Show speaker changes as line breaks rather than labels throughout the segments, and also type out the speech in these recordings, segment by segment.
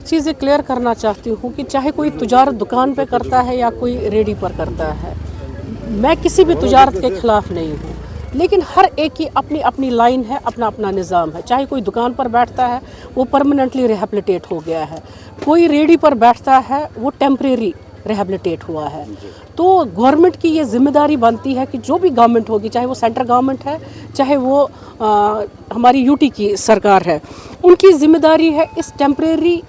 चीज़ें क्लियर करना चाहती हूँ कि चाहे कोई तुजारत दुकान पे करता है या कोई रेडी पर करता है, मैं किसी भी तुजारत के खिलाफ नहीं हूँ, लेकिन हर एक की अपनी अपनी लाइन है, अपना अपना निज़ाम है। चाहे कोई दुकान पर बैठता है वो परमानेंटली रिहेबिलिटेट हो गया है, कोई रेडी पर बैठता है वो टेम्परेरी रिहेबिलिटेट हुआ है। तो गवर्नमेंट की ये जिम्मेदारी बनती है कि जो भी गवर्नमेंट होगी, चाहे वो सेंट्रल गवर्नमेंट है, चाहे वो हमारी यूटी की सरकार है, उनकी जिम्मेदारी है इस टेम्परेरी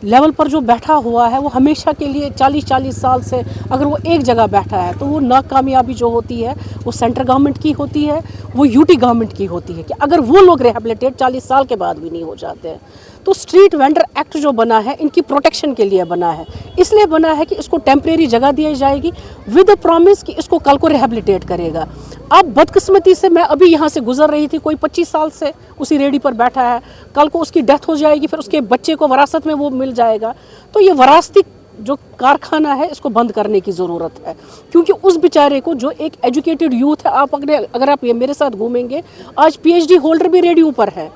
लेवल पर जो बैठा हुआ है वो हमेशा के लिए 40-40 साल से अगर वो एक जगह बैठा है तो वो नाकामयाबी जो होती है वो सेंट्रल गवर्नमेंट की होती है, वो यूटी गवर्नमेंट की होती है कि अगर वो लोग रिहेबिलिटेट 40 साल के बाद भी नहीं हो जाते हैं। तो स्ट्रीट वेंडर एक्ट जो बना है इनकी प्रोटेक्शन के लिए बना है, इसलिए बना है कि इसको टेम्परेरी जगह दी जाएगी विद द प्रॉमिस कि इसको कल को रिहेबिलिटेट करेगा। अब बदकिस्मती से मैं अभी यहाँ से गुजर रही थी, कोई 25 साल से उसी रेडी पर बैठा है, कल को उसकी डेथ हो जाएगी, फिर उसके बच्चे को वरासत में वो मिल जाएगा। तो ये वरासती जो कारखाना है इसको बंद करने की ज़रूरत है, क्योंकि उस बेचारे को जो एक एजुकेटेड यूथ है, आप अगर आप ये मेरे साथ घूमेंगे, आज PhD होल्डर भी रेडियो पर है,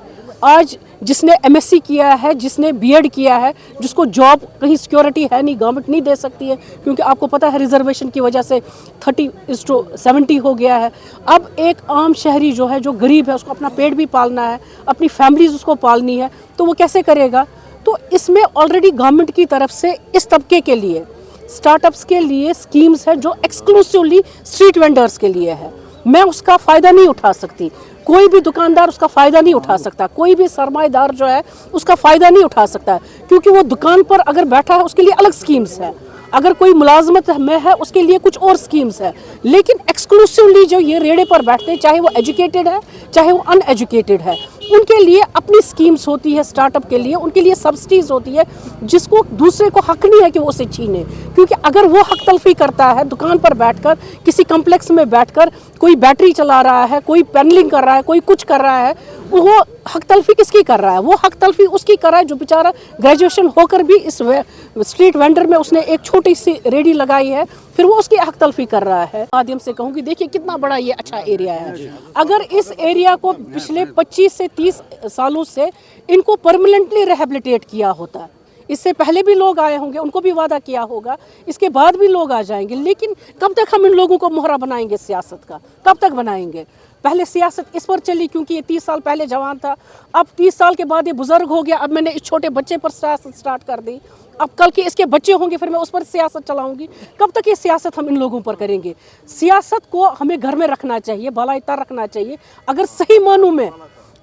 आज जिसने MSc किया है, जिसने B.Ed किया है, जिसको जॉब कहीं सिक्योरिटी है नहीं, गवर्नमेंट नहीं दे सकती है, क्योंकि आपको पता है रिजर्वेशन की वजह से 30:70 हो गया है। अब एक आम शहरी जो है, जो गरीब है, उसको अपना पेट भी पालना है, अपनी फैमिलीज उसको पालनी है, तो वो कैसे करेगा? तो इसमें ऑलरेडी गवर्नमेंट की तरफ से इस तबके के लिए, स्टार्टअप्स के लिए स्कीम्स है जो एक्सक्लूसिवली स्ट्रीट वेंडर्स के लिए है। मैं उसका फ़ायदा नहीं उठा सकती, कोई भी दुकानदार उसका फ़ायदा नहीं उठा सकता, कोई भी सरमाएदार जो है उसका फ़ायदा नहीं उठा सकता, क्योंकि वो दुकान पर अगर बैठा है उसके लिए अलग स्कीम्स है, अगर कोई मुलाजमत में है उसके लिए कुछ और स्कीम्स है। लेकिन एक्सक्लूसिवली जो ये रेड़े पर बैठते हैं, चाहे वो एजुकेटेड है चाहे वो अनएजुकेटेड है, उनके लिए अपनी स्कीम्स होती है, स्टार्टअप के लिए उनके लिए सब्सिडीज़ होती है, जिसको दूसरे को हक नहीं है कि वो उसे छीने। क्योंकि अगर वो हक तलफी करता है दुकान पर बैठकर, किसी कम्प्लेक्स में बैठकर, कोई बैटरी चला रहा है, कोई पैनलिंग कर रहा है, कोई कुछ कर रहा है, वो हक तलफी किसकी कर रहा है? वो हक तलफी उसकी कर रहा है जो बेचारा ग्रेजुएशन होकर भी इस स्ट्रीट वेंडर में उसने एक छोटी सी रेडी लगाई है, फिर वो उसकी हक तलफी कर रहा है। माध्यम से कहूँगी, देखिए कितना बड़ा ये अच्छा एरिया है। अगर इस एरिया को पिछले 25 से 30 सालों से इनको परमानेंटली रिहेबिलिटेट किया होता, इससे पहले भी लोग आए होंगे, उनको भी वादा किया होगा, इसके बाद भी लोग आ जाएंगे, लेकिन कब तक हम इन लोगों को मोहरा बनाएंगे सियासत का? कब तक बनाएंगे? पहले सियासत इस पर चली क्योंकि ये 30 साल पहले जवान था, अब 30 साल के बाद ये बुजुर्ग हो गया, अब मैंने इस छोटे बच्चे पर सियासत स्टार्ट कर दी, अब कल के इसके बच्चे होंगे, फिर मैं उस पर सियासत चलाऊंगी। कब तक ये सियासत हम इन लोगों पर करेंगे? सियासत को हमें घर में रखना चाहिए, बालाइतर रखना चाहिए। अगर सही मानों में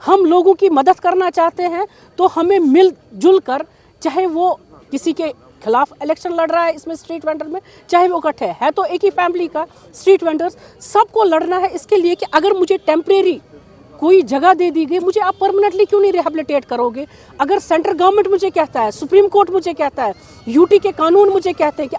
हम लोगों की मदद करना चाहते हैं तो हमें मिलजुल कर, चाहे वो किसी के खिलाफ इलेक्शन लड़ रहा है इसमें स्ट्रीट वेंडर में, चाहे वो इकट्ठे है तो एक ही फैमिली का स्ट्रीट वेंडर्स, सबको लड़ना है इसके लिए कि अगर मुझे टेम्परेरी कोई जगह दे दी गई, मुझे आप परमानेंटली क्यों नहीं रिहेबिलिटेट करोगे? अगर सेंट्रल गवर्नमेंट मुझे कहता है, सुप्रीम कोर्ट मुझे कहता है, यूटी के कानून मुझे कहते हैं कि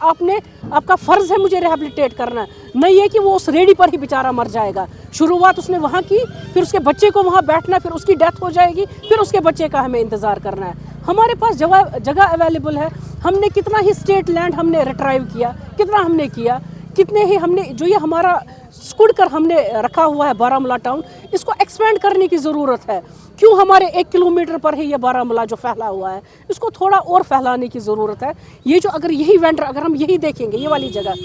आपका फ़र्ज़ है मुझे रिहेबिलिटेट करना है, नहीं है कि वो उस रेडी पर ही बेचारा मर जाएगा। शुरुआत उसने वहाँ की, फिर उसके बच्चे को वहाँ बैठना, फिर उसकी डेथ हो जाएगी, फिर उसके बच्चे का हमें इंतज़ार करना है। हमारे पास जगह अवेलेबल है, हमने कितना ही स्टेट लैंड हमने रिट्राइव किया, कितना हमने किया, कितने ही हमने जो ये हमारा स्कुड़ कर हमने रखा हुआ है बारामूला टाउन, इसको एक्सपेंड करने की ज़रूरत है। क्यों हमारे 1 किलोमीटर पर ही ये बारामूला जो फैला हुआ है, इसको थोड़ा और फैलाने की ज़रूरत है। ये जो अगर यही वेंडर, अगर हम यही देखेंगे ये वाली जगह,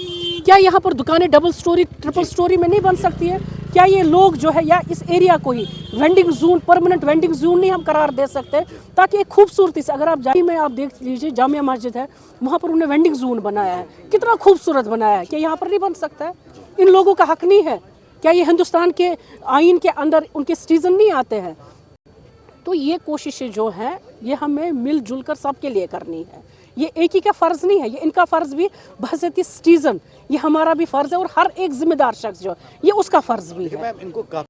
क्या यहाँ पर दुकानें डबल स्टोरी ट्रिपल स्टोरी में नहीं बन सकती है? क्या ये लोग जो है या इस एरिया को ही vending zone, permanent vending zone नहीं हम करार दे सकते, ताकि एक खूबसूरती से, अगर आप जामिया में आप देख लीजिए, जामिया मस्जिद है, वहाँ पर उन्होंने वेंडिंग जोन बनाया है, कितना खूबसूरत बनाया है। क्या यहाँ पर नहीं बन सकता है? इन लोगों का हक नहीं है? क्या ये हिंदुस्तान के आइन के अंदर उनके सिटीजन नहीं आते हैं? तो ये कोशिशें जो हैं ये हमें मिलजुल कर सबके लिए करनी है। ये एक ही का फ़र्ज़ नहीं है, ये इनका फ़र्ज़ भी बहैसियत सिटीज़न, ये हमारा भी फ़र्ज़ है, और हर एक जिम्मेदार शख्स जो ये उसका फ़र्ज़ भी है।